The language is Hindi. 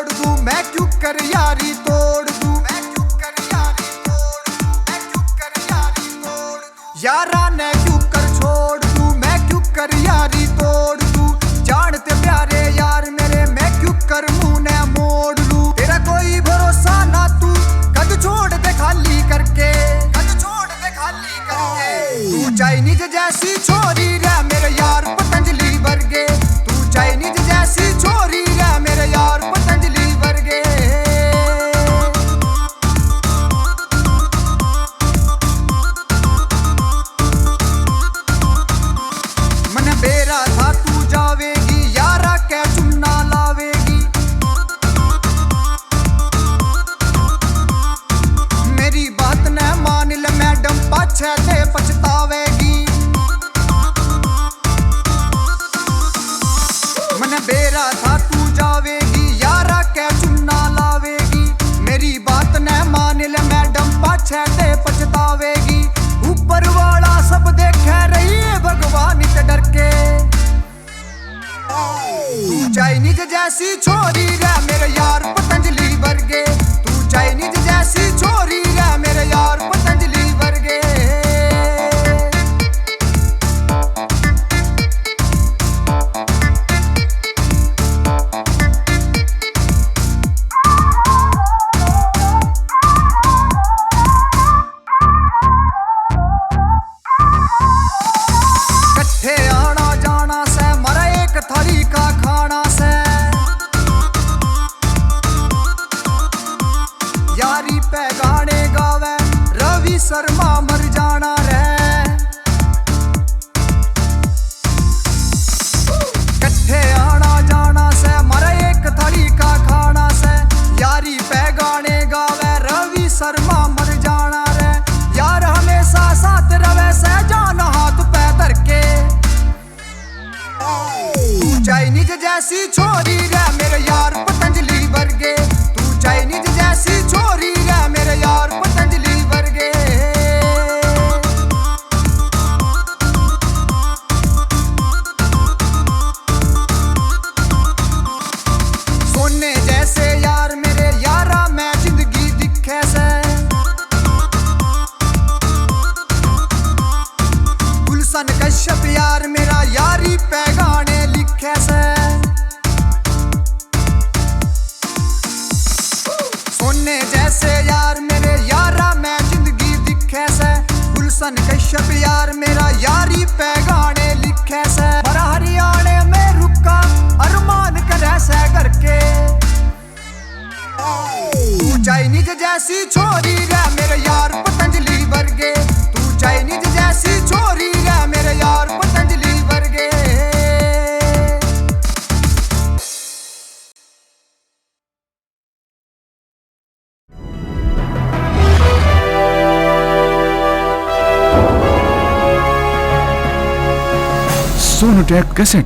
छोड़ दूं, मैं क्यों कर यारी तोड़ दूं, मैं क्यों कर यारी तोड़ दूं, मैं क्यों कर यारी तोड़ दूं। यारा ने क्यों कर छोड़ दूं, मैं क्यों कर यारी तोड़ दूं। जानते प्यारे यार मेरे, मैं क्यों कर मुंह ने मोड़ लूं। तेरा कोई भरोसा ना, तू कद छोड़ दे खाली करके, कद छोड़ दे खाली करके। तू चाइनीज जैसी छोरी रे मेरे यार पतंजलि वर्गे, तू चाइनीज जैसी छोरी रे मेरे यार पतंजलि वर्गे। मन बेरा था तू जावेगी, यारा कै चुन्ना लावेगी। मेरी बात न मान ले मैडम, पाछे ते पछतावेगी। मन बेरा था तू जावेगी, यारा कै चुन्ना लावेगी। मेरी बात न मान ले मैडम, पाछे ते पछतावेगी। ऊपर वाला सब देखे रही है भगवान से डर के। तू चाइनीज जैसी छोरी रे मेरे यार पतंजलि वर्गे, तू चाइनीज जैसी छोरी रे मेरे यार पतंजलि वर्गे। कट्ठे आना जाना से मरा एक थाली का खाना से। यारी पे गाने गावे रवि शर्मा मर जाना रे। कट्ठे आना जाना से मरा एक थाली का खाना से। यारी पे गाने गावे रवि शर्मा मर जाना रे। यार हमेशा साथ रवे से जान हाथ पे धर के। तू चाइनीज जैसी छोरी रे मेरे यार पतंजलि वर्गे, तू चाइनीज जैसी छोरी रे मेरे यार पतंजलि वर्गे। सोने जैसे यार मेरे यारा मैं जिंदगी दिखे से। गुलशन कश्यप यार मेरा यारी पे गाने लिखे से। सोने जैसे यार मेरे यारा मैं जिंदगी दिखे से। गुलशन कश्यप यार मेरा यारी पे गाने लिखे से। मरा हरियाणे में रुका अरमान करे से करके। तू चाइनीज जैसी छोरी रे मेरे यार पतंजलि वर्गे, तू चाइनीज जैसी छोरी रे मेरे यार पतंजलि वर्गे। सोनोटेक कैसेट।